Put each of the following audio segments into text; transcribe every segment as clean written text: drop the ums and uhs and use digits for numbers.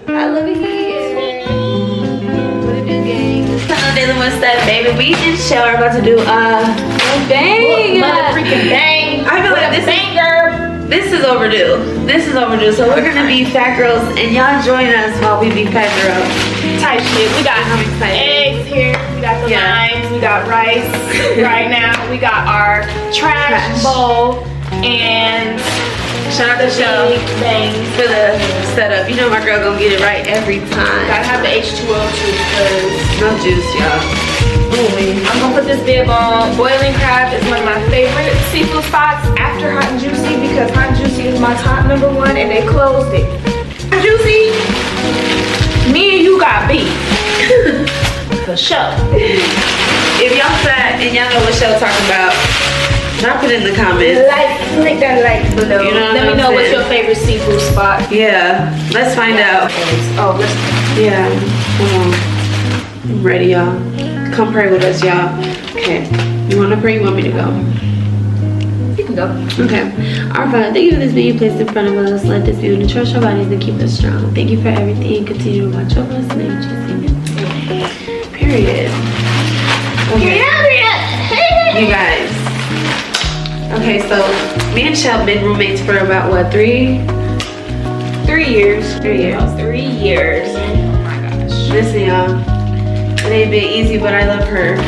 I love it here. What it do, gang? It's time dealing with STEPHBABY. We just show. We're about to do bang. Freaking bang. I feel like this is overdue. This is overdue. So we're gonna be fat girls, and y'all join us while we be fat girls. Type shit. We got eggs here. We got the limes. We got rice right now. We got our trash bowl and. Shout out to show for the setup. You know my girl gonna get it right every time. Gotta have the H2O too because no juice, y'all. I'm gonna put this bib on. Boiling Crab is one of my favorite seafood spots after Hot and Juicy because Hot and Juicy is my top #1 and they closed it. Hot and Juicy, me and you got beef. For sure. If y'all fat and y'all know what show talking about, drop it in the comments. Click that like below. You know Let me know what's your favorite seafood spot. Yeah, let's find out. Oh, let's. Yeah, hold on. I'm ready, y'all. Come pray with us, y'all. Okay, you want to pray? You want me to go? You can go. Okay. Our Father, thank you for this being placed in front of us. Let this be to trust our bodies and keep us strong. Thank you for everything. Continue to watch over us and in Jesus' name. Period. Okay. You guys. Okay, so me and Shell been roommates for about what, 3 years? 3 years. 3 years. Oh my gosh. Listen, y'all. It ain't been easy, but I love her.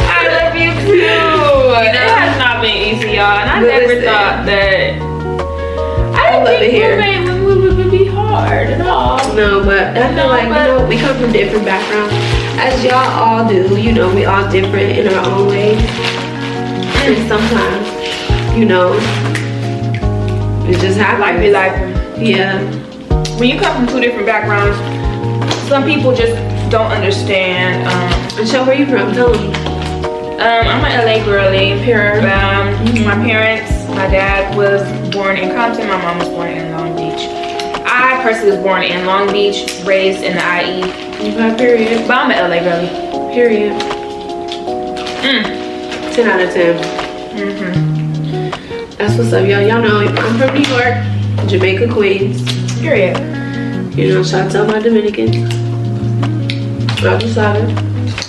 I love you too. It has not been easy, y'all. And I never thought that. I love it here. Roommate would be hard at all. No, but I feel like, you know, we come from different backgrounds. As y'all all do, you know, we all different in our own ways. And sometimes, you know, it just happens. Life. Yeah. When you come from 2 different backgrounds, some people just don't understand. And so where you from? Tell them. I'm an LA girly. My parents, my dad was born in Compton, my mom was born in Long Beach. I personally was born in Long Beach, raised in the IE. Okay, period. But I'm an LA girly. Period. 10 out of 10. That's what's up, y'all. Y'all know I'm from New York, Jamaica, Queens. Period. You know, shout out to my Dominicans. Y'all do solid.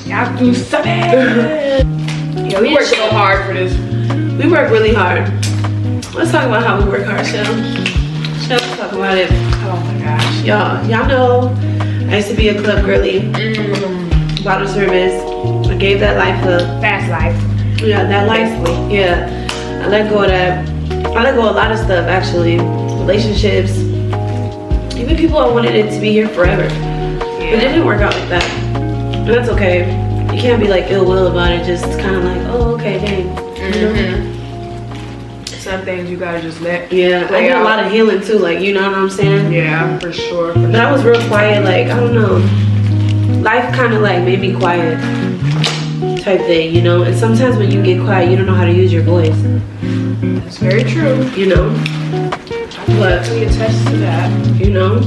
Y'all do something. Yeah, we worked so hard for this. We work really hard. Let's talk about how we work hard, Shell. Shell, let's talk about it. Oh my gosh. Y'all know I used to be a club girly. Bottle service. I gave that life up. Fast life. Yeah, that life. Yeah. I let go of that. I let go of a lot of stuff, actually. Relationships. Even people I wanted it to be here forever. But it didn't work out like that. And that's okay. You can't be like ill will about it. Just kind of like, oh, okay, dang. You know? Some things you gotta just let. Yeah, I did a lot of healing too. Like, you know what I'm saying? Yeah, for sure. But I was real quiet. Like, I don't know. Life kind of like made me quiet. Type thing, you know. And sometimes when you get quiet, you don't know how to use your voice. That's very true. You know. But we attest to that. You know.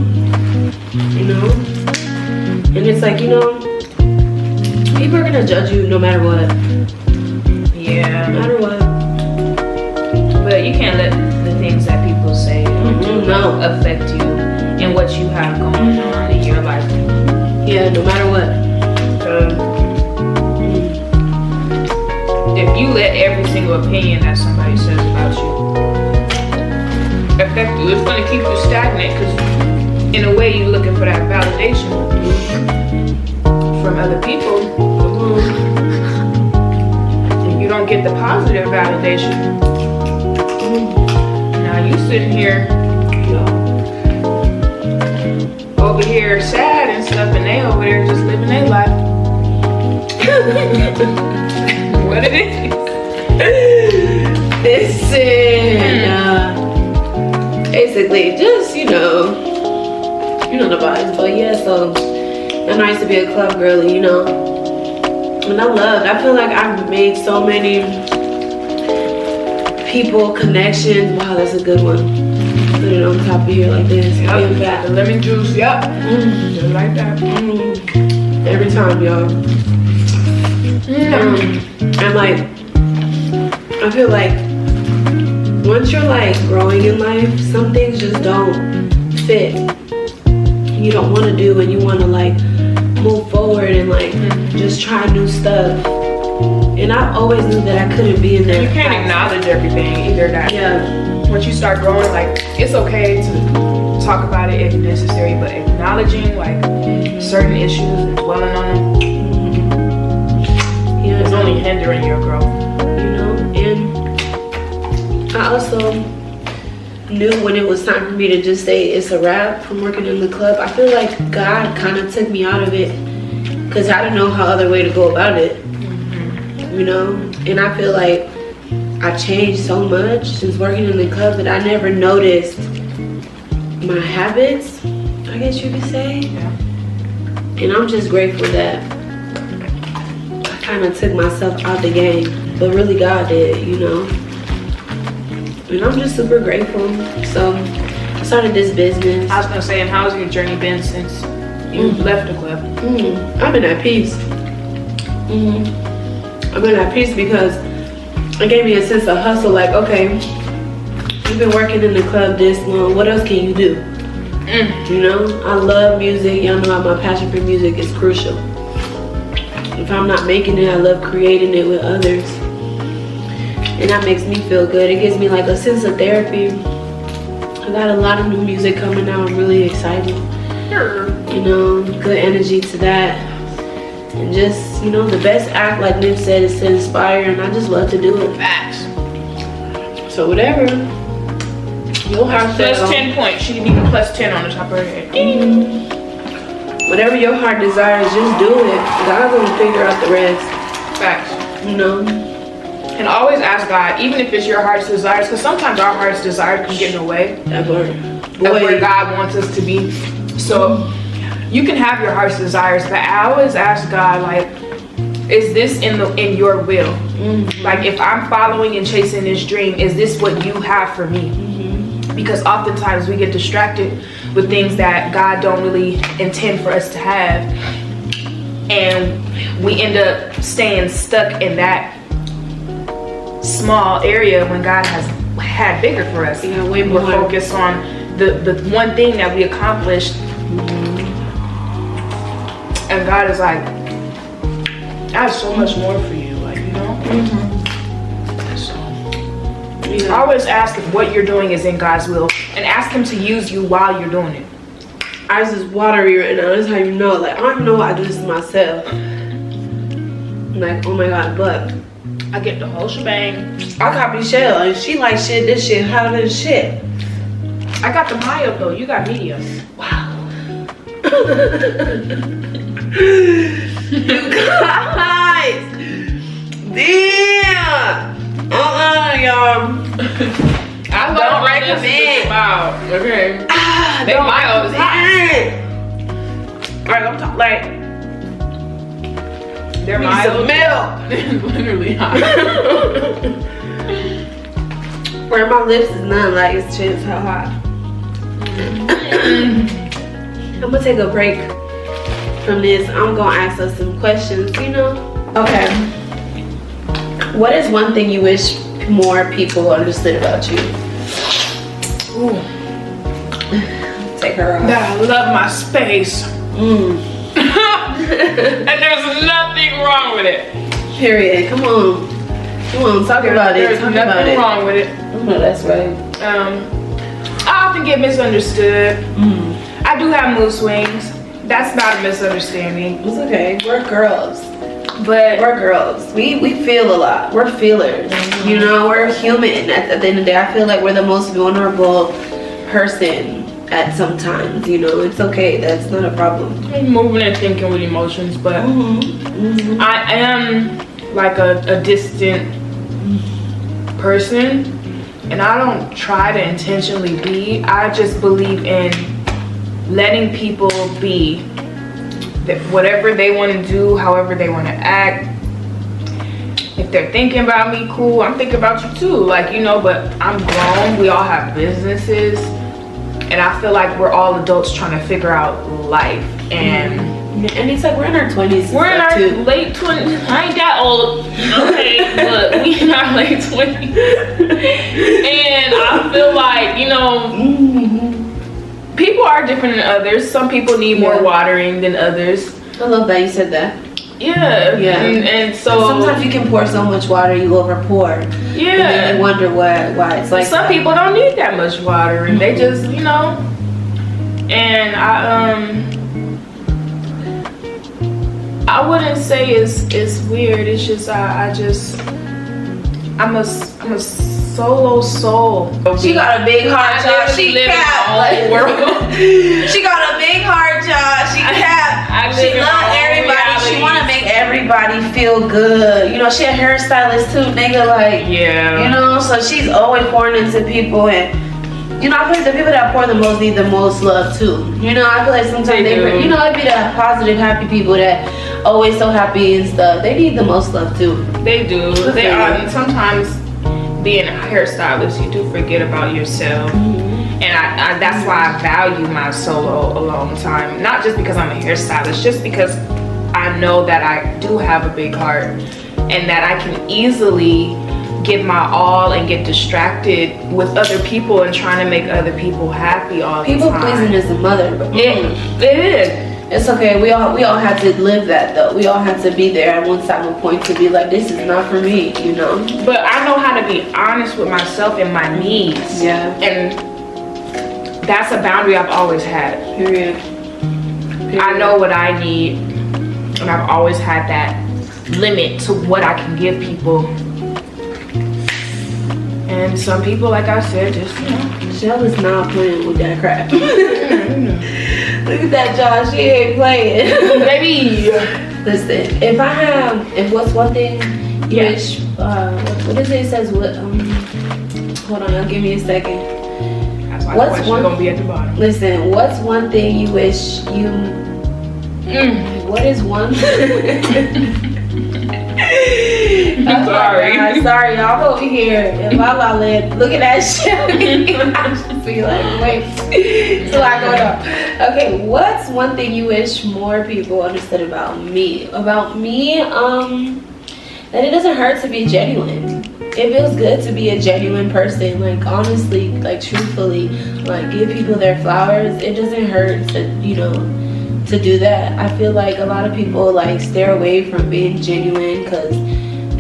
And it's like, you know, people are gonna judge you no matter what. Yeah. No matter what. But you can't let the things that people say affect you and what you have going on in your life. Yeah, no matter what. If you let every single opinion that somebody says about you affect you, it's going to keep you stagnant because in a way you're looking for that validation from other people. If you don't get the positive validation, now you sitting here over here sad and stuff and they over there just living their life. What it is. Listen, basically, just, you know the vibes. But yeah, so, and I used to be a club girly, you know. And I feel like I've made so many people, connections. Wow, that's a good one. Put it on top of here like this. Yep. The lemon juice, yep. Just like that. Every time, y'all. And like, I feel like once you're like growing in life, some things just don't fit. You don't want to do, and you want to like move forward and like just try new stuff. And I always knew that I couldn't be in there. You can't acknowledge everything either. That once you start growing, like it's okay to talk about it if necessary, but acknowledging like certain issues and dwelling on them is only hindering your growth. You know, and I also knew when it was time for me to just say it's a wrap from working in the club. I feel like God kind of took me out of it because I didn't know how other way to go about it. You know, and I feel like I changed so much since working in the club that I never noticed my habits, I guess you could say. And I'm just grateful that I kind of took myself out the game, but really God did, you know. And I'm just super grateful. So I started this business. I was gonna say, and how's your journey been since you left the club? I've been at peace. I've been at peace because it gave me a sense of hustle. Like, okay, you've been working in the club this long. What else can you do? You know, I love music. Y'all know my passion for music is crucial. If I'm not making it, I love creating it with others. And that makes me feel good. It gives me like a sense of therapy. I got a lot of new music coming out. I'm really excited. You know, good energy to that. And just, you know, the best act, like Nip said, is to inspire. And I just love to do it. Facts. So whatever. Your heart plus 10 points. She can be plus 10 on the top of her head. Whatever your heart desires, just do it. God's gonna figure out the rest. Facts. You know? And always ask God, even if it's your heart's desires, because sometimes our heart's desires can get in the way of where God wants us to be. So you can have your heart's desires, but I always ask God, like, is this in your will? Like, if I'm following and chasing this dream, is this what you have for me? Because oftentimes we get distracted with things that God don't really intend for us to have, and we end up staying stuck in that small area when God has had bigger for us. Yeah, way more. We're focused on the one thing that we accomplished, and God is like, I have so much more for you, like, you know. So I always ask if what you're doing is in God's will, and ask Him to use you while you're doing it. I just water you right now. That's how you know. Like, I don't even know why I do this to myself. Like, oh my God, but I get the whole shebang. I copy Shell, and she like shit. This shit hotter than shit. I got the mild though. You got medium. Wow. You guys. Damn. Y'all. I don't recommend. Wow. Okay. They mild is hot. Alright, I'm talking like. They're mild. Milk. It's literally hot. Where my lips is none, like it's just how hot. I'm gonna take a break from this. I'm gonna ask us some questions, you know? Okay. What is one thing you wish more people understood about you? Ooh. Take her off. That I love my space. And there's nothing wrong with it. Period. Come on. Come on, talk about it. There's nothing wrong with it. No, that's right. I often get misunderstood. I do have mood swings. That's not a misunderstanding. It's okay. We're girls. But we're girls. We feel a lot. We're feelers. You know, we're human at the end of the day. I feel like we're the most vulnerable person at some times, you know. It's okay. That's not a problem. I'm moving and thinking with emotions, but I am like a distant person, and I don't try to intentionally be. I just believe in letting people be. That whatever they want to do, however they want to act. If they're thinking about me, cool. I'm thinking about you too, like, you know. But I'm grown. We all have businesses. And I feel like we're all adults trying to figure out life. And it's like we're in our 20s. We're in our late 20s. I ain't that old. Okay, but we in our late 20s. And I feel like, you know, people are different than others. Some people need more watering than others. I love that you said that. Yeah. And so sometimes you can pour so much water, you over pour. Yeah. And then you wonder why it's like some people don't need that much water, and they just, you know. And I wouldn't say it's weird. It's just I'm a solo soul. She got a big heart, y'all. She capped like world. She got a big heart, y'all. She capped. She loves everybody. She wanna make everybody feel good. You know, she a hairstylist too, nigga. Like, yeah. You know, so she's always pouring into people, and you know, I feel like the people that pour the most need the most love too. You know, I feel like sometimes they you know, it'd be the positive, happy people that always so happy and stuff. They need the most love too. They do. They are. Sometimes being a hairstylist, you do forget about yourself. And I that's why I value my solo alone time. Not just because I'm a hairstylist, just because I know that I do have a big heart and that I can easily give my all and get distracted with other people and trying to make other people happy all the time. People pleasing is a mother. It is. It's okay. We all had to live that though. We all had to be there at one time and point to be like, this is not for me, you know. But I know how to be honest with myself and my needs. Yeah. And that's a boundary I've always had. Period. I know what I need, and I've always had that limit to what I can give people. And some people, like I said, just, you know. Shell is not playing with that crap. Look at that, Josh. She ain't playing. Baby. Listen, if what's one thing you wish, what is it? It says what, hold on, y'all, give me a second. That's why the question's gonna be at the bottom. Listen, what's one thing you wish you, what is one? I'm sorry. Sorry, y'all. I'm over here in La La Land looking at shit. I just be like, wait. So I go down. Okay, what's one thing you wish more people understood about me? About me, that it doesn't hurt to be genuine. It feels good to be a genuine person. Like, honestly, like, truthfully, like, give people their flowers. It doesn't hurt to, you know, to do that. I feel like a lot of people like steer away from being genuine because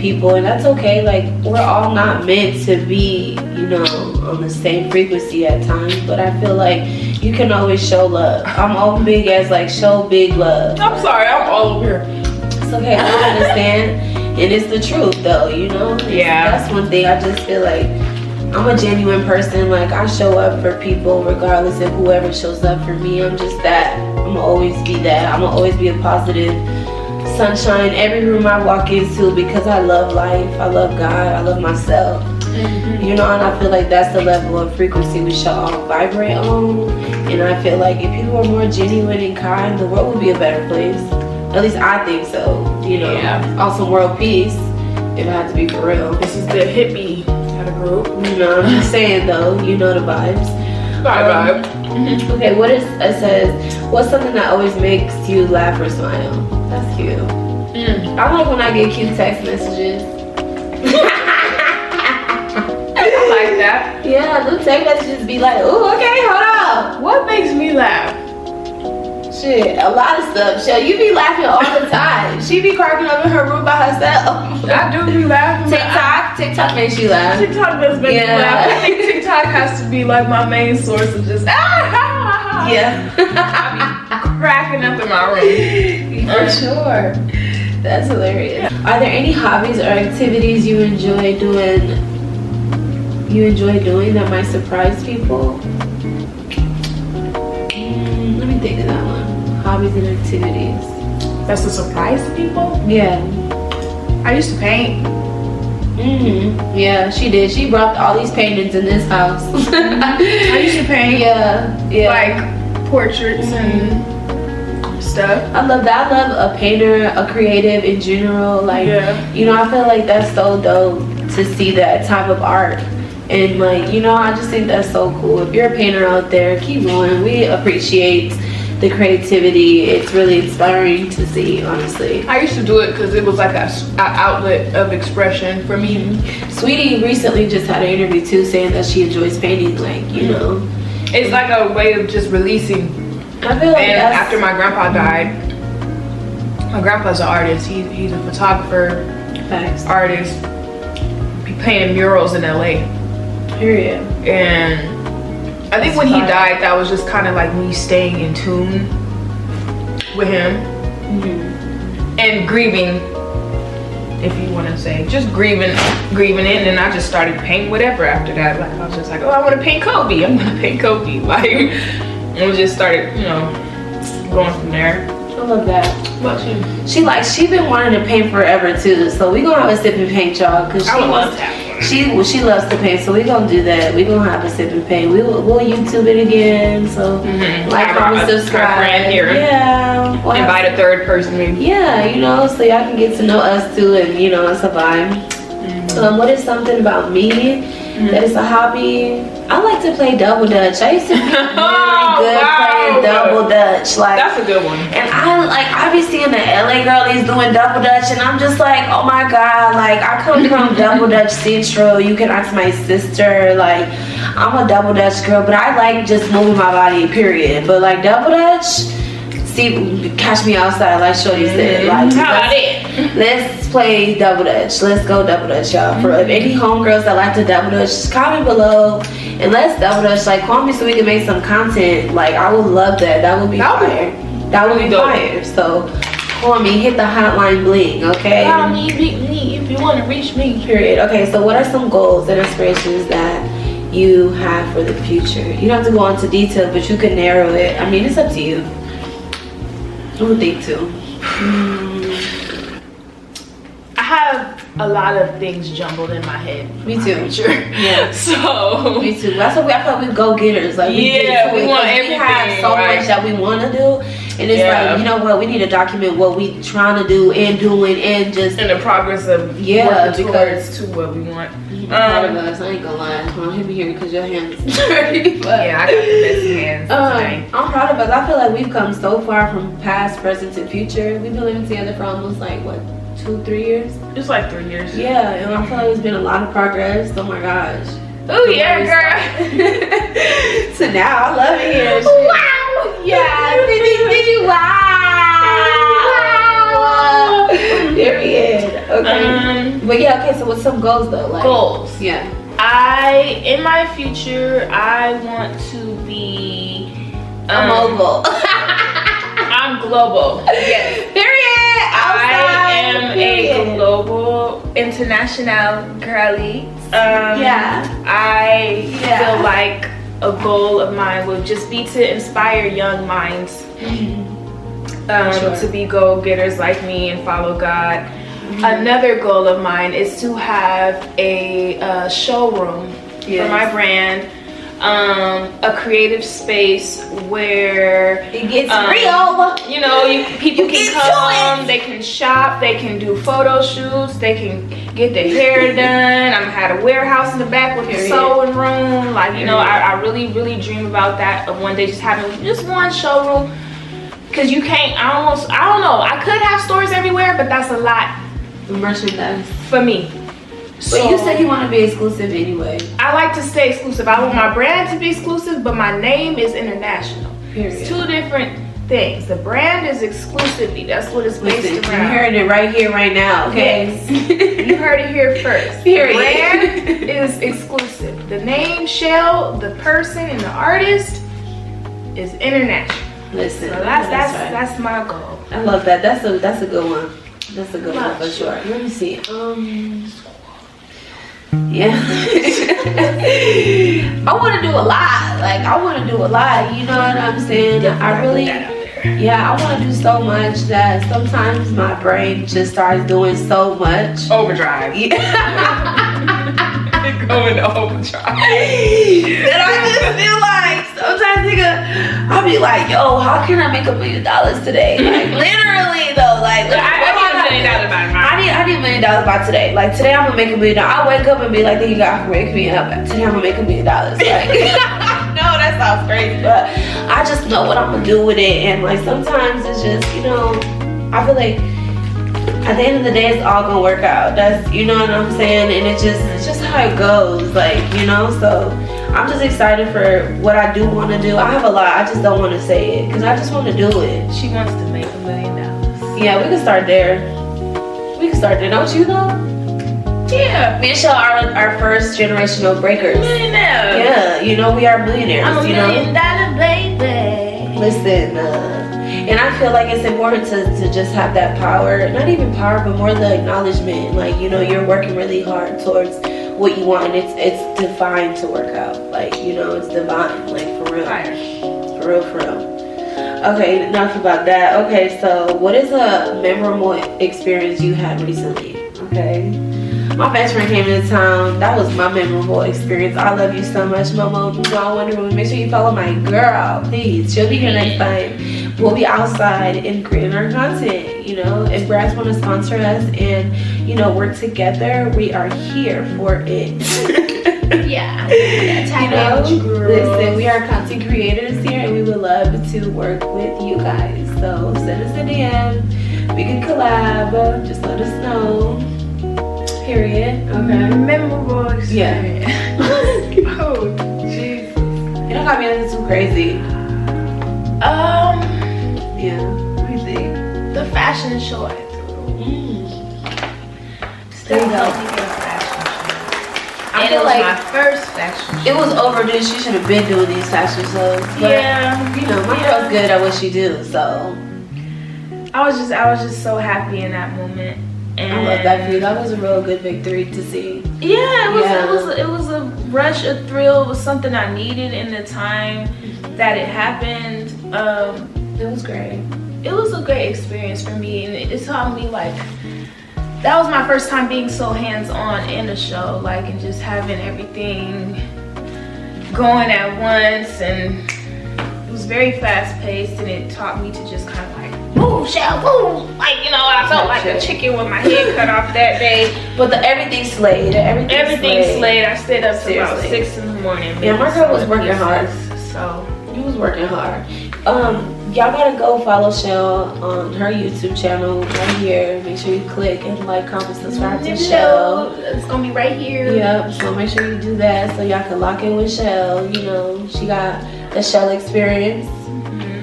people, and that's okay. Like, we're all not meant to be, you know, on the same frequency at times, but I feel like you can always show love. I'm all big as like show big love. I'm sorry, I'm all over here. It's okay, I understand, and it's the truth though, you know. Yeah, that's one thing. I just feel like I'm a genuine person. Like, I show up for people regardless of whoever shows up for me. I'm just that. I'm gonna always be that. I'm gonna always be a positive sunshine every room I walk into because I love life, I love God, I love myself. You know, and I feel like that's the level of frequency we should all vibrate on. And I feel like if people were more genuine and kind, the world would be a better place. At least I think so. You know, also world peace, if I had to be for real. This is the hippie kind of group. You know, I'm just saying though, you know the vibes. Vibe. Okay, what is, it says, what's something that always makes you laugh or smile? That's cute. I like when I get cute text messages. I like that. Yeah, the text messages be like, ooh, okay, hold up. What makes me laugh? Shit, a lot of stuff. Shit, you be laughing all the time. She be cracking up in her room by herself. I do be laughing. TikTok makes you laugh. TikTok does make me laugh. I think TikTok has to be like my main source of just yeah. I be cracking up in my room. For sure. That's hilarious. Are there any hobbies or activities you enjoy doing that might surprise people? Let me think of that one. Hobbies and activities. That's a surprise to people? Yeah. I used to paint. Yeah, she did. She brought all these paintings in this house. I used to paint. Yeah. Like portraits and stuff. I love that. I love a painter, a creative in general. Like, you know, I feel like that's so dope to see that type of art. And like, you know, I just think that's so cool. If you're a painter out there, keep going. We appreciate the creativity. It's really inspiring to see, honestly. I used to do it because it was like an outlet of expression for me. Sweetie recently just had an interview too saying that she enjoys painting, like, you know. It's like a way of just releasing. I feel like And after my grandpa died, my grandpa's an artist. He's a photographer, facts. artist. He painted murals in LA. Period. And I think when he died, that was just kind of like me staying in tune with him and grieving, if you want to say, just grieving it. And then I just started painting whatever after that. Like I was just like, oh, I want to paint Kobe. I'm gonna paint Kobe. Like, and we just started, you know, going from there. I love that. What about you? She been wanting to paint forever too. So we gonna have a sip and paint, y'all, because I would love to have one. she loves to paint. So we gonna do that. We gonna have a sip and paint. We'll YouTube it again. So like, comment, subscribe. Friend here. Yeah. We'll Invite a third person maybe. Yeah, you know, so y'all can get to know us too, and you know, it's a vibe. What is something about me that is a hobby? I like to play double dutch. I used to be really good playing double dutch. Like, that's a good one. and I be seeing the LA girlies doing double dutch, and I'm just like, oh my god, like I come from double dutch central. You can ask my sister. Like, I'm a double dutch girl, but I like just moving my body, period. But like double dutch, see, catch me outside, like Shorty said. Like, how about it? let's play double dutch. Let's go double dutch, y'all. For any homegirls that like to double dutch, just comment below and let's double dutch. Like, call me so we can make some content. Like, I would love that. That would be fire. That would be fire. So call me, hit the hotline bling, okay? Call me, beat me if you want to reach me. Period. Okay, so what are some goals and aspirations that you have for the future? You don't have to go into detail, but you can narrow it. I mean, it's up to you. I would think too. I have a lot of things jumbled in my head. Me too. Yeah. So. Me too. That's what I feel like we go-getters. Like, we want everything. We have so much that we want to do, and it's like, you know what? We need to document what we trying to do and doing, and just in the progress of working towards to what we want. Part of us, I ain't gonna lie. Don't hit me here because your hands dirty. Yeah, I got the messy hands today. I'm proud of us. I feel like we've come so far from past, present, and future. We've been living together for almost like what, 2-3 years? It's like 3 years. Yeah, and I feel like there's been a lot of progress. Oh my gosh. Oh yeah, girl. So now I love it here. Wow. Yeah. Wow. Period. Okay. But yeah, okay, so what's some goals though? Like, goals. Yeah. In my future, I want to be a mogul. I'm global. Yes. Period. I am a global international girly. I feel like a goal of mine would just be to inspire young minds to be go-getters like me and follow God. Another goal of mine is to have a showroom for my brand, a creative space where it gets real. You know, people can come, they can shop, they can do photo shoots, they can get their hair done. I'm gonna have a warehouse in the back with a sewing room. Like, you know, I really, really dream about that, of one day just having just one showroom. Cause you can't, I don't know, I could have stores everywhere, but that's a lot. Merchandise. For me. But you said you want to be exclusive anyway. I like to stay exclusive. I want my brand to be exclusive, but my name is international. Period. It's two different things. The brand is exclusivity. That's what it's based around. You heard it right here, right now, okay? Yes. You heard it here first. Period. The brand is exclusive. The name, shell, the person, and the artist is international. Listen, so that's my goal. I love that. That's a good one. That's a good one for sure. Let me see. Yeah. I want to do a lot. Like, I want to do a lot. You know what I'm saying? I really, I want to do so much that sometimes my brain just starts doing so much. Overdrive. Going to overdrive. That I just feel like sometimes, nigga, I'll be like, yo, how can I make $1 million today? Like, literally though, like, I need $1 million by tomorrow. I need $1 million by today. Like, today I'm gonna make $1 million. I wake up and be like, thank you God for waking me up. Today I'm gonna make $1 million. Like, no, that sounds crazy, but I just know what I'm gonna do with it. And like, sometimes it's just, you know, I feel like at the end of the day, it's all gonna work out. That's, you know what I'm saying? And it's just how it goes, like, you know. So I'm just excited for what I do want to do. I have a lot. I just don't want to say it because I just want to do it. She wants to make $1 million. Yeah, we can start there. We can start there. Don't you though? Yeah. Me and Shell are our first generational breakers. Millionaire. Yeah, you know we are millionaires. I'm a $1 you know? million baby. Listen, and I feel like it's important to just have that power. Not even power, but more the acknowledgement. Like, you know, you're working really hard towards what you want, and it's divine to work out. Like, you know, it's divine. Like, for real. Fire. For real, for real. Okay, enough about that. Okay, so what is a memorable experience you had recently? Okay. My best friend came into town. That was my memorable experience. I love you so much, Momo. Wonder Woman. Make sure you follow my girl, please. She'll be here next time. We'll be outside and creating our content. You know, if brands want to sponsor us and, you know, we're together, we are here for it. Yeah. You know, listen, we are content creators here and we would love to work with you guys. So send us a DM. We can collab. Just let us know. Period. Okay. Memorable experience. Yeah. Oh, jeez. You don't got me into too crazy. Yeah. What do you think? The fashion show I threw. Still helped me get a fashion show. I And feel it was like my first fashion show. it was overdue. She should have been doing these fashion shows. But, Yeah. you know, my girl's good at what she do, so I was just so happy in that moment. And I love that for you. That was a real good victory to see. Yeah, Yeah. it was a rush, a thrill. It was something I needed in the time that it happened. It was great. It was a great experience for me, and it taught me, like, that was my first time being so hands-on in a show, like, and just having everything going at once, and it was very fast-paced, and it taught me to just kind of like, move, Shell, move! Like, you know, I felt like a chicken with my head cut off that day. But everything slayed. Everything slayed. I stayed up till about Seriously. 6 in the morning. Yeah, my girl was working hard. So You was working hard. Y'all gotta go follow Shell on her YouTube channel right here. Make sure you click and like, comment, subscribe to Shell. It's gonna be right here. Yep, so make sure you do that so y'all can lock in with Shell. You know, she got the Shell experience.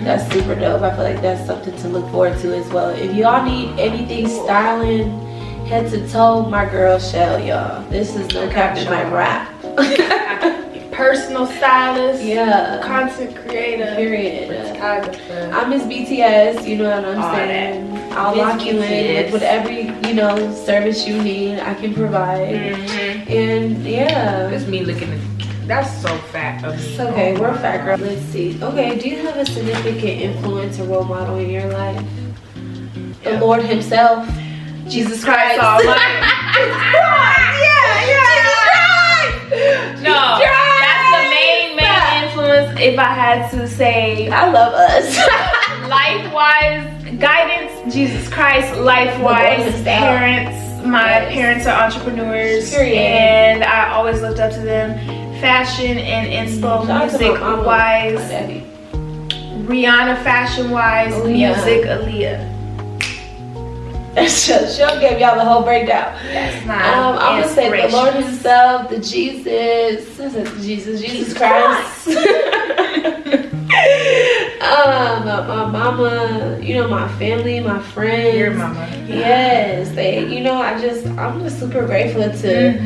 That's super dope. I feel like that's something to look forward to as well. If y'all need anything styling, head to toe, my girl Shell, y'all. This is no cap in my rap. Personal stylist. Yeah. Content creator. Period. Photographer. I'm Miss BTS, you know what I'm All saying? I'll Miss lock you in BTS. with whatever, you know, service you need, I can provide. And yeah. It's me looking at. That's so fat of me. It's okay, we're fat girl. Let's see. Okay, do you have a significant influence or role model in your life? The Yeah. Lord himself, Jesus Christ. No, that's the main influence. If I had to say, I love us. life-wise guidance, Jesus Christ. Life-wise himself. parents. My Yes. parents are entrepreneurs, Period. and I always looked up to them. Fashion and inspo, Shout out to my mama, my music-wise. daddy. Rihanna fashion-wise, Aaliyah. music, Aaliyah. She'll give y'all the whole breakdown. That's my I'm gonna say the inspiration. Lord himself, the Jesus. I said Jesus Christ. My mama, you know, my family, my friends. Your mama. Yes, I'm just super grateful to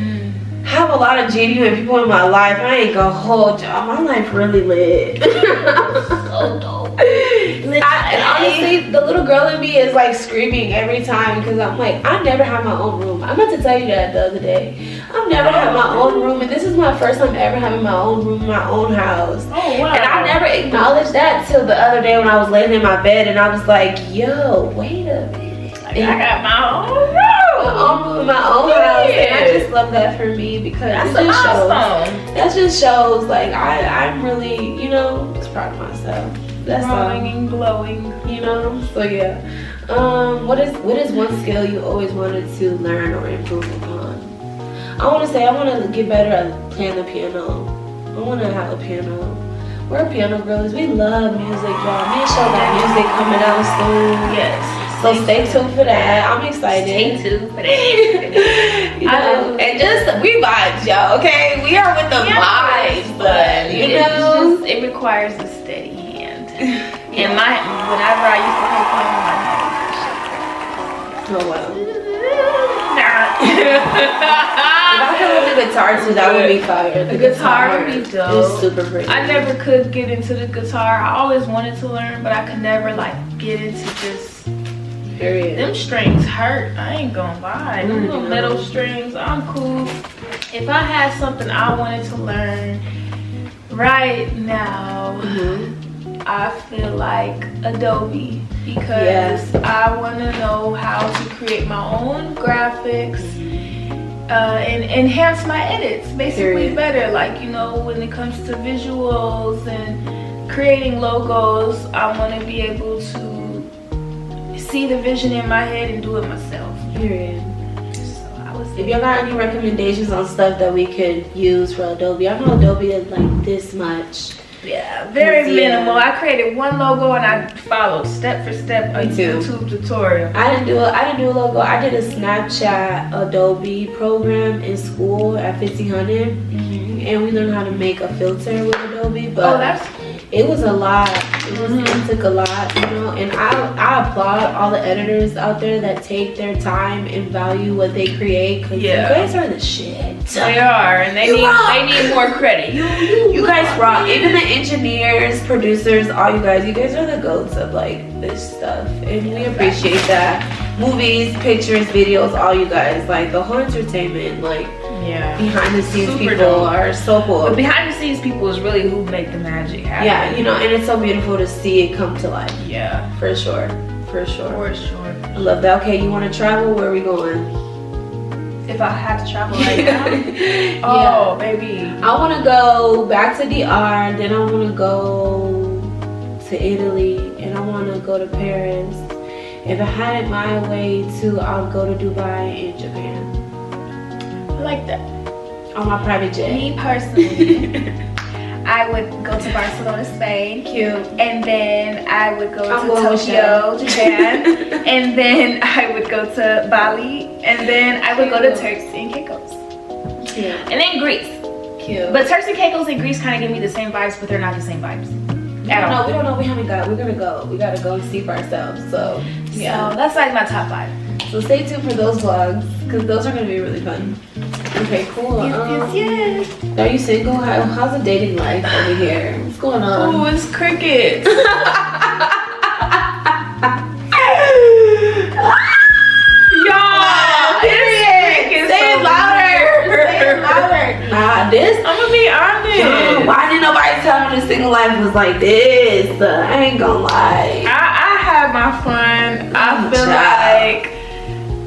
have a lot of genuine people in my life. I ain't gonna hold y'all. My life really lit. So dope. And honestly, the little girl in me is like screaming every time because I'm like, I never had my own room. I meant to tell you that the other day. I've never had my own room, and this is my first time ever having my own room in my own house. Oh, wow. And I never acknowledged that till the other day when I was laying in my bed and I was like, yo, wait a minute. I got my own room. My own room, my own house. And I just love that for me because That's it a just shows. milestone. That just shows like I'm really, you know, just proud of myself. That's all. Growing and glowing. You know, so yeah. What is one skill you always wanted to learn or improve upon? I want to get better at playing the piano. I want to have a piano. We're piano girls. We love music, y'all. Me and Show got music coming out soon. Yes. So stay tuned for that. I'm excited. Stay tuned for that. You know, and just we vibes, y'all. Okay, we are with the vibes, but you know, it requires a steady hand. And whenever I used to play piano, my hand was oh well. If I could with the guitar too, that would be fire. The guitar would be dope. It's super pretty. I never could get into the guitar. I always wanted to learn, but I could never like get into just. Period. Them strings hurt. I ain't gonna lie. Them little metal strings. I'm cool. If I had something I wanted to learn right now, I feel like Adobe, because I want to know how to create my own graphics and enhance my edits basically better. Like, you know, when it comes to visuals and creating logos, I want to be able to see the vision in my head and do it myself. Period. If y'all got any recommendations on stuff that we could use for Adobe, I know Adobe is like this much. Yeah, very minimal. I created one logo and I followed step for step a YouTube tutorial. I didn't do a logo. I did a Snapchat Adobe program in school at 1500, and we learned how to make a filter with Adobe. But it was a lot. It took a lot, you know. And I applaud all the editors out there that take their time and value what they create, because you guys are the shit. They are, and they need more credit. You guys rock. Even the engineers, producers, all you guys are the goats of like this stuff, and we appreciate that. Movies, pictures, videos, all you guys, like the whole entertainment, like behind the scenes people are so cool. But behind the scenes people is really who make the magic happen. Yeah, you know, and it's so beautiful to see it come to life. Yeah, for sure. For sure. I love that. Okay, you want to travel? Where are we going? If I had to travel right now? Oh, baby. I want to go back to DR, then I want to go to Italy, and I want to go to Paris. If I had it my way too, I'll go to Dubai and Japan. I like that. On my private jet. Me personally, I would go to Barcelona, Spain. Cute. And then I would go to Tokyo, Japan. And then I would go to Bali. And then I would go to Turks and Caicos. Yeah. And then Greece. Cute. But Turks and Caicos and Greece kind of give me the same vibes, but they're not the same vibes. At all. We don't know. We haven't got. We're gonna go. We gotta go and see for ourselves. So yeah, so that's like my top 5. So stay tuned for those vlogs, because those are gonna be really fun. Okay, cool. Yes. Are you single? How's the dating life over here? What's going on? Oh, it's crickets. Say it louder. Nah, this. I'm gonna be honest. Why didn't nobody tell me the single life was like this? I ain't gonna lie. I have my fun. I feel like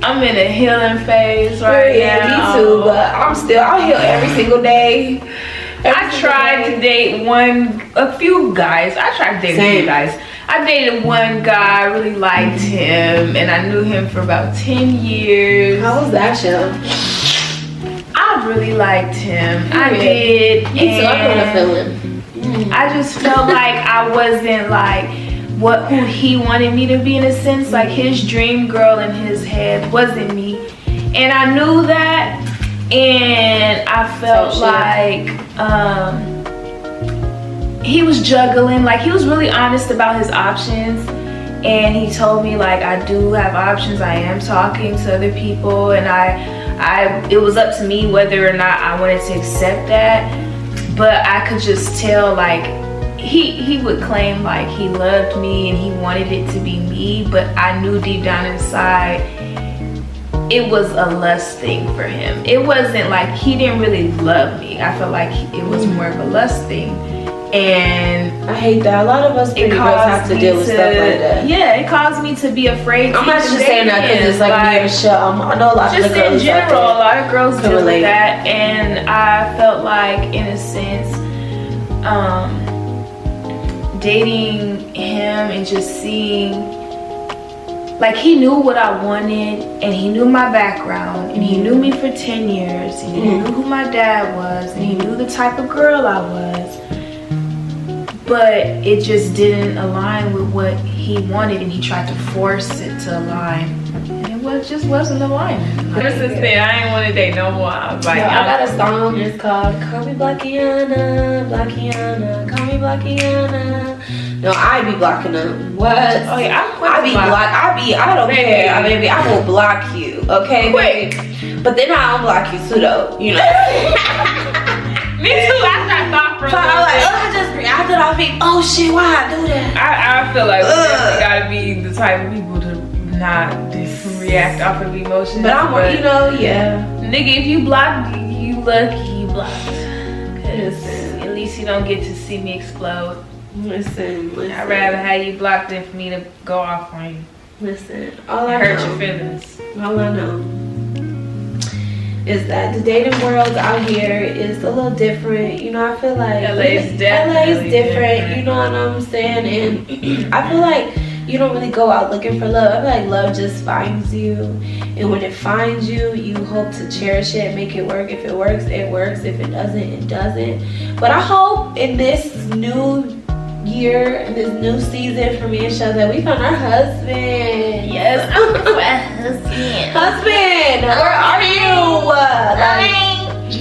I'm in a healing phase right now. Me too, but I'll heal every single day. I tried to date a few guys. I tried to date a few guys. I dated one guy, I really liked him, and I knew him for about 10 years. How was that show? I really liked him. I did. Me too, I know the feeling. I just felt like I wasn't like who he wanted me to be, in a sense. Like his dream girl in his head wasn't me. And I knew that, and I felt like he was juggling. Like he was really honest about his options, and he told me like I do have options. I am talking to other people, and it was up to me whether or not I wanted to accept that. But I could just tell, like he would claim like he loved me and he wanted it to be me, but I knew deep down inside it was a lust thing for him. It wasn't like he didn't really love me. I felt like it was more of a lust thing. And I hate that. A lot of us pretty girls have to deal with stuff like that. Yeah, it caused me to be afraid. I'm not just saying that because it's like me or shit. I know a lot of the girls. Just in general, a lot of girls deal with that, and I felt like, in a sense, dating him and just seeing, like, he knew what I wanted, and he knew my background, and he knew me for 10 years, and he knew who my dad was, and he knew the type of girl I was. but it just didn't align with what he wanted, and he tried to force it to align, and it just wasn't aligned. Ever since then, I ain't want to date no more. I was like, I got a song. It's called "Call Me Blackiana, Blackiana, Call Me Blackiana." No, I be blocking them. What? Oh yeah, I don't care, baby. I will block you, okay, Quick. baby? But then I unblock you too, though. You know. Me too. After I thought for a So I'm like, minute. I just reacted off it. Oh shit, why I do that? I feel like we definitely gotta be the type of people to not just react off of emotions. But I'm, you know, yeah. Nigga, if you blocked, you lucky you blocked. Cause at least you don't get to see me explode. Listen. I'd rather have you blocked than for me to go off on you. Listen, all I Hurt know, your feelings. all I know is that the dating world out here is a little different. You know, I feel like LA is definitely different. You know what I'm saying? And I feel like you don't really go out looking for love. I feel like love just finds you, and when it finds you, you hope to cherish it, make it work. If it works, it works. If it doesn't, it doesn't. But I hope in this new year and this new season for me and Shell that we found our husband. Yes, I'm husband. Husband, where are you?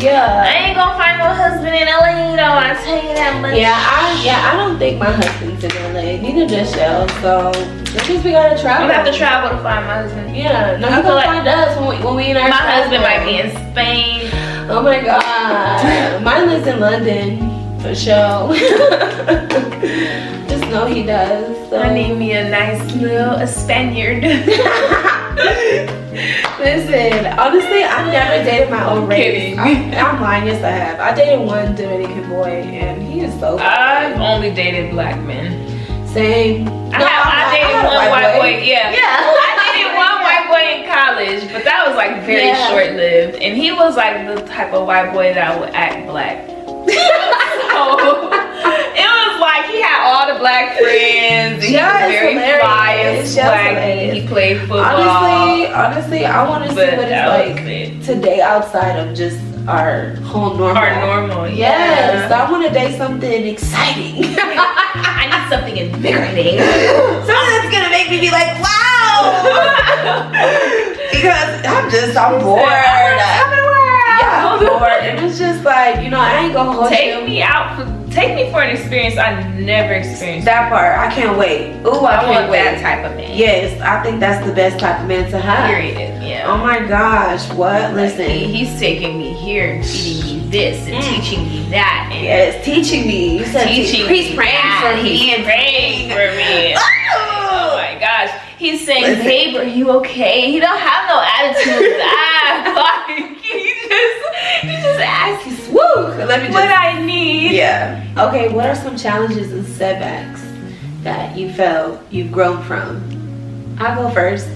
I ain't gonna find no husband in LA though, I tell you that much. I don't think my husband's in LA. Neither does Shell. So that means we gotta travel. I'm gonna have to travel to find my husband. Yeah, no, I you feel can like find us when we in our My husband travel. might be in Spain. Oh my god. Mine lives in London for sure. Just know he does. So. I need me a nice little Spaniard. Listen, honestly, I've never dated my own race. Kidding. I'm lying, yes I have. I dated one Dominican boy and he is so I've only dated black men. Same. I dated one white boy. Yeah. I dated one white boy in college, but that was like very short-lived. And he was like the type of white boy that would act black. So it was like he had all the black friends, and he was very fly and swaggy. He played football. Honestly, I want to see what it's like today outside of just our whole normal. Our normal, yes. So I want to date something exciting. I need something invigorating. Something that's gonna make me be like, wow. Because I'm bored. I'm bored, and it's just like, you know, I ain't gonna hold Take me for an experience I never experienced. That part, I can't wait. Ooh, I want that type of man. Yes, I think that's the best type of man to have. Period. Yeah. Oh my gosh, what? Listen. He's taking me here and feeding me this and teaching me that. And yes, teaching me. You said teaching he's me praying that. for me. He's praying for me. Oh my gosh. He's saying, Listen. babe, are you okay? He don't have no attitude. He just asks, Woo! Let me just, what I need. Yeah. Okay, what are some challenges and setbacks that you felt you've grown from? I'll go first.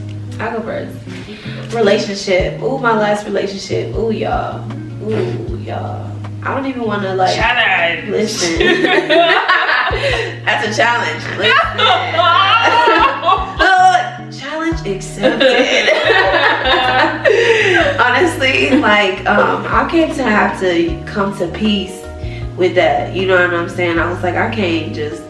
Relationship. Ooh, my last relationship. Ooh, y'all. I don't even want to like Challenge. listen. That's a challenge. Listen. Challenge accepted. Honestly, like I came to have to come to peace with that. You know what I'm saying? I was like, I can't just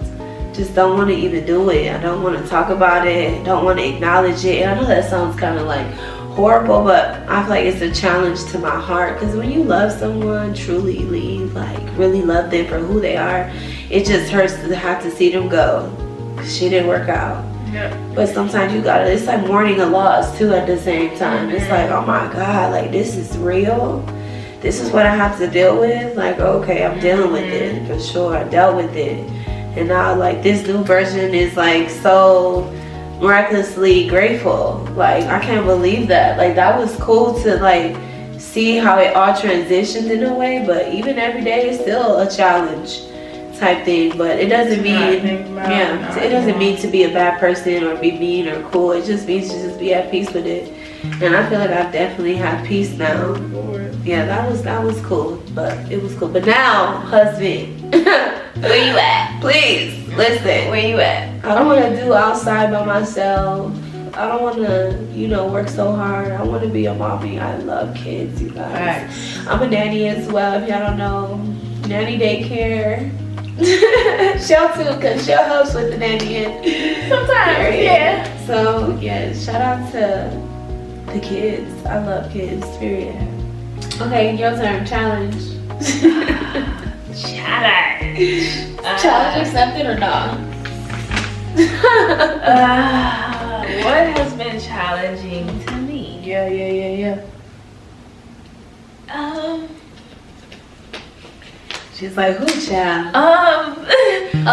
don't want to even do it. I don't want to talk about it. Don't want to acknowledge it. And I know that sounds kind of like horrible, but I feel like it's a challenge to my heart, because when you love someone, truly like really love them for who they are, it just hurts to have to see them go. Shit didn't work out. Yeah. But sometimes you gotta, it's like mourning a loss too at the same time. It's like, oh my God, like this is real. This is what I have to deal with. Like, okay, I'm dealing with it for sure. I dealt with it. And now like this new version is like so miraculously grateful. Like I can't believe that. Like that was cool to like see how it all transitioned in a way, but even every day is still a challenge type thing. But it doesn't mean it doesn't mean to be a bad person or be mean or cool. It just means to just be at peace with it. And I feel like I definitely have peace now. Yeah, that was cool. But it was cool. But now, husband, Where you at? please listen. Where you at? I don't want to do outside by myself. I don't want to, work so hard. I want to be a mommy. I love kids, you guys. Right. I'm a nanny as well, if y'all don't know. Nanny daycare. Shell too, because Shell helps with the nannying. Sometimes, yeah. So yeah, shout out to the kids. I love kids, period. Okay, your turn. Challenge. Challenge. Challenge accepted or not? What has been challenging to me? Yeah. She's like, who, child? A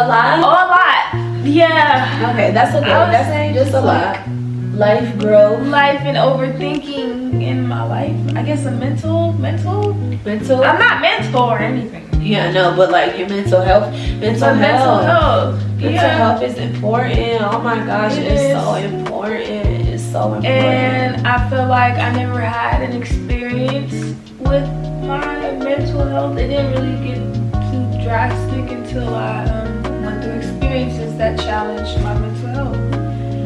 lot? Oh, a lot. Yeah. Okay, that's okay. That's just a lot. Life growth. Life and overthinking in my life. I guess a mental. Mental? I'm not mental or anything. Yeah, no, but like your mental health. Mental health is important. Oh my gosh, it's so important. It's so important. And I feel like I never had an experience with my mental health. It didn't really get too drastic until I went through experiences that challenged my mental health.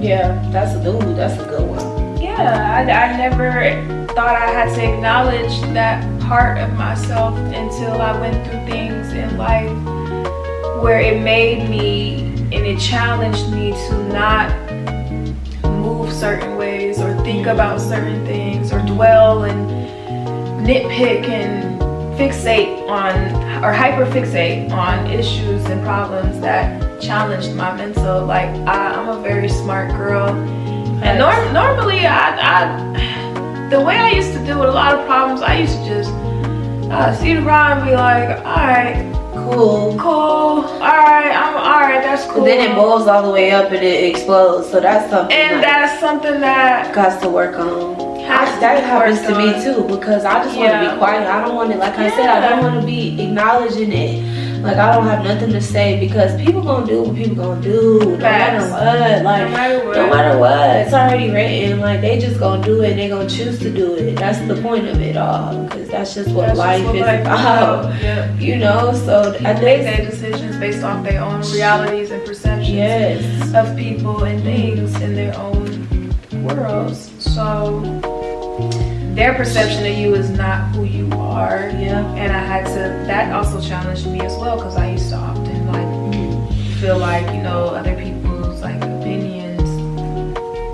Yeah, that's a good one. Yeah, I never thought I had to acknowledge that part of myself until I went through things in life where it made me and it challenged me to not move certain ways or think about certain things or dwell and nitpick and fixate on or hyperfixate on issues and problems that challenged my mental. Like I'm a very smart girl, and normally the way I used to deal with a lot of problems, I used to just see the problem and be like, all right, cool, all right, that's cool. But then it boils all the way up and it explodes. So that's something. And that's something that got to work on. That happens to me too, because I just want to be quiet. I don't want to, like I said, I don't want to be acknowledging it. Like I don't have nothing to say because people gonna do what people gonna do, no matter what. Like no matter what, it's already written. Like they just gonna do it. And they gonna choose to do it. That's the point of it all, because that's just what life is about. Yeah. You know, so people make their decisions based off their own realities and perceptions of people and things in their own worlds. So their perception of you is not who you are. And I had to, that also challenged me as well, because I used to often like feel like, you know, other people's like opinions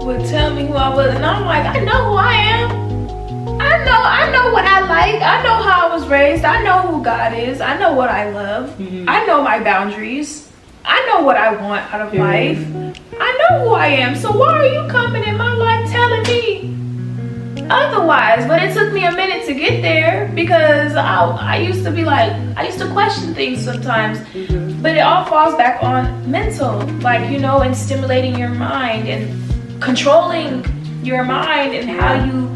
would tell me who I was, and I'm like, I know who I am. I know what I like. I know how I was raised. I know who God is. I know what I love. I know my boundaries. I know what I want out of life. I know who I am. So why are you coming in my life telling me otherwise? But it took me a minute to get there, because I used to be like, I used to question things sometimes. But it all falls back on mental, like, you know, and stimulating your mind and controlling your mind and how you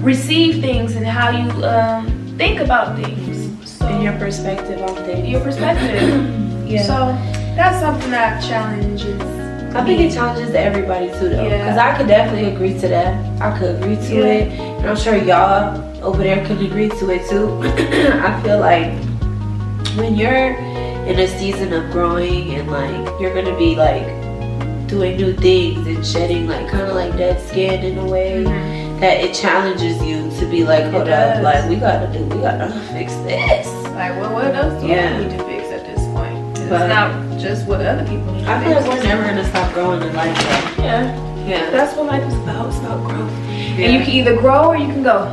receive things and how you think about things. So, and your perspective on things. Your perspective. So that's something that challenges. I think it challenges everybody too, though, because I could definitely agree to that. I could agree to it, and I'm sure y'all over there could agree to it too. I feel like when you're in a season of growing and like you're gonna be like doing new things and shedding like kind of like dead skin in a way, that it challenges you to be like, hold up, like we gotta fix this. Like what else do we need to fix at this point? But it's not just what other people need to I feel like we're never gonna stop growing in life, though. Yeah. That's what life is about. It's about growth. And you can either grow or you can go.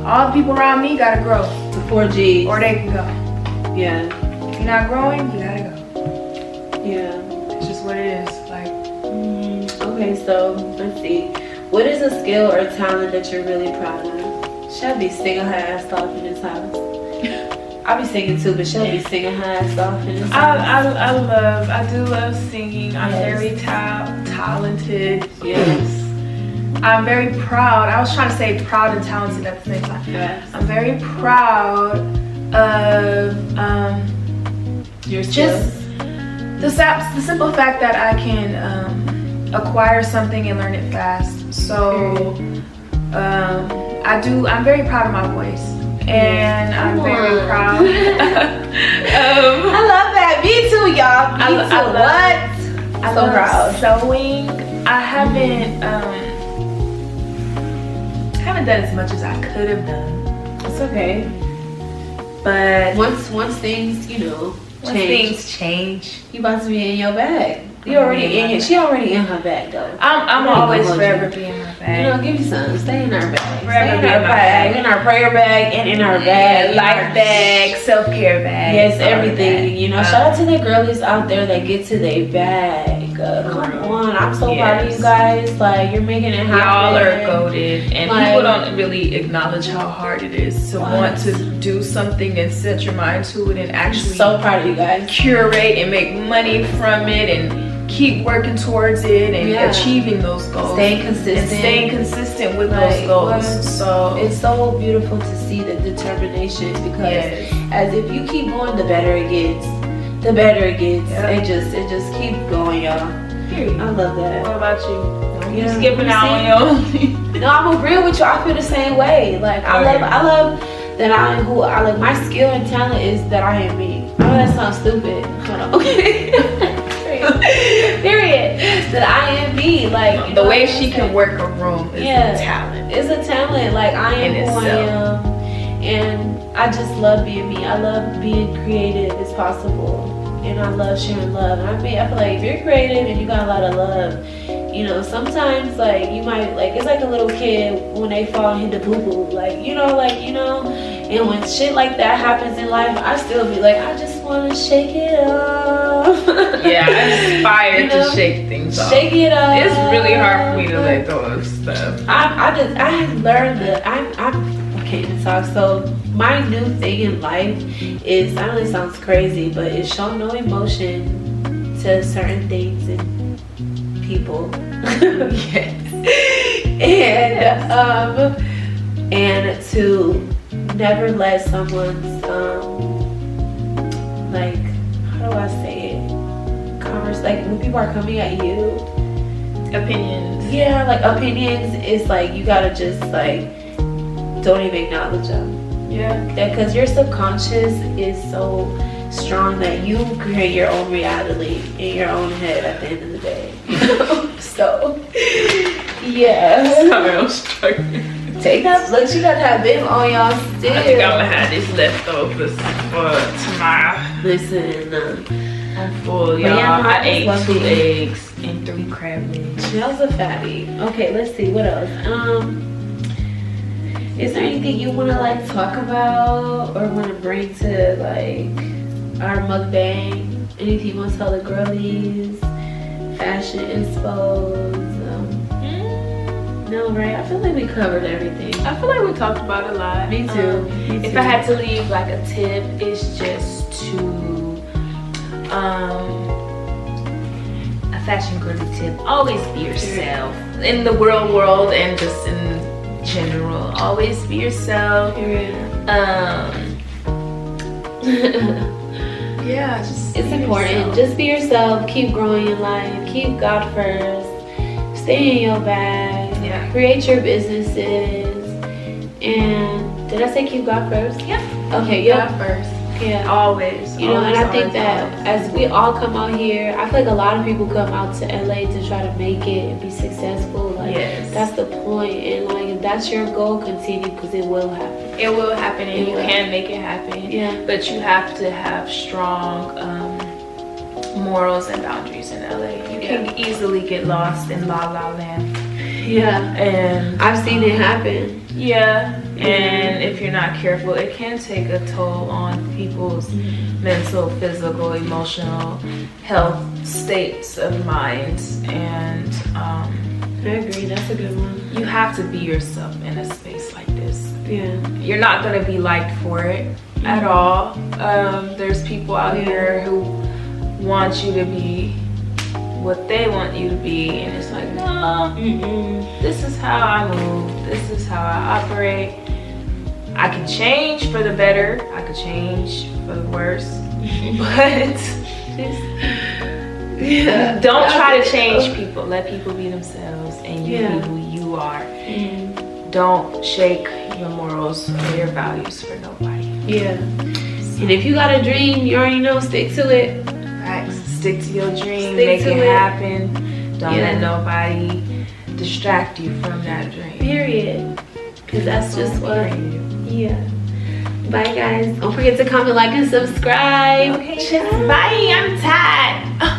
All the people around me gotta grow. The 4Gs. Or they can go. Yeah. If you're not growing, you gotta go. Yeah. It's just what it is. Like. Okay, so let's see. What is a skill or talent that you're really proud of? She'll be singing her ass off in this house. I'll be singing too, but she'll be singing her ass off in this house. I do love singing. I'm very talented. Yes. I'm very proud. I was trying to say proud and talented at the same time. Yes. I'm very proud of your just the simple fact that I can acquire something and learn it fast. So I'm very proud of my voice. And I'm very proud. I love that. Me too, y'all. Me too. I love proud. Sewing. I haven't done as much as I could have done. It's okay. But once things, you know, once change, things change, you about to be in your bag. You already in here. She already in her bag though. I'm always forever be in my bag. You know, give me some. Stay in our bag. Forever Stay be in our in my bag. bag. In our prayer bag and in our bag. Life bag, self-care bag. Yes, everything. Bag. You know, shout out to the girlies out there that get to their bag. Come on, I'm so proud of you guys. Like, you're making it happen. Y'all are goated, and Like, people don't really acknowledge how hard it is to want to do something and set your mind to it and actually so proud of you guys. curate and make money from it and keep working towards it and achieving those goals. Staying consistent. And staying consistent with Like, those goals. what? So It's so beautiful to see the determination because as if you keep going, the better it gets. The better it gets. Yeah. It just keeps going, y'all. I love that. what about you? You Yeah. skipping You out on your No, I'm agreeing with you. I feel the same way. Like I love that I am who I like. My skill and talent is that I am me. I know that sounds stupid. Hold on. Okay. Period. That I am me. Like the way she can work a room is a talent. It's a talent. Like I am In who I itself. am, and I just love being me. I love being creative as possible, and I love sharing love. And I feel like if you're creative and you got a lot of love, you know, sometimes like you might like it's like a little kid when they fall and hit the poo poo, like you know, and when shit like that happens in life, I still be like, I just want to shake it off. Yeah, I'm inspired You know, to shake things off. Shake it off. It's really hard for me to let go of stuff. I had learned that I can't even talk. So my new thing in life is, I know it sounds crazy, but it's show no emotion to certain things and people. And to never let someone's like, how do I say it? Like when people are coming at you, Opinions. yeah, like opinions is like you gotta just like don't even acknowledge them. Yeah. Because your subconscious is so strong that you create your own reality in your own head at the end of the day. So yeah. Sorry, I'm struggling. Take that. Look, she got that bib on y'all still. I think I'm gonna have these leftovers for tomorrow. Listen, I'm full, y'all. yeah, I ate love 2 it. eggs and 3 crab legs. that was a fatty. Okay, let's see what else. Is there anything you want to like talk about or want to bring to like our mukbang? Anything you want to tell the girlies? Fashion inspos? No, right? I feel like we covered everything. I feel like we talked about a lot. Me too. If I had to leave like a tip, it's just to a fashion girly tip. Always be yourself in the world and just in general. Always be yourself. Yeah, just It's important. yourself. Just be yourself. Keep growing in life. Keep God first. Stay in your bag. Yeah. Create your businesses. And did I say keep God first? Yeah. Okay. God Yeah. first. Yeah. Always. You know, and I think always, that always. as we all come out here, I feel like a lot of people come out to LA to try to make it and be successful. Like Yes. that's the point. And like if that's your goal, continue because it will happen. It will happen, and It you will. can make it happen. Yeah. But you have to have strong morals and boundaries in LA. You can easily get lost in La La Land. Yeah. And I've seen it happen. yeah, and if you're not careful, it can take a toll on people's mental, physical, emotional health states of minds. And I agree. That's a good one. you have to be yourself in a space like this. Yeah. You're not going to be liked for it at all. There's people out here who want you to be what they want you to be, and it's like, no, this is how I move, this is how I operate. I can change for the better, I could change for the worse, but don't try to change people. Let people be themselves, and you be who you are. Don't shake your morals or your values for nobody. Yeah. And if you got a dream, you already know, stick to it. Right. Stick to your dream, Stick make to it it. happen. Don't let nobody distract you from that dream. Period. Because that's just what. Yeah. Bye guys. Don't forget to comment, like, and subscribe. Okay, bye. I'm tired.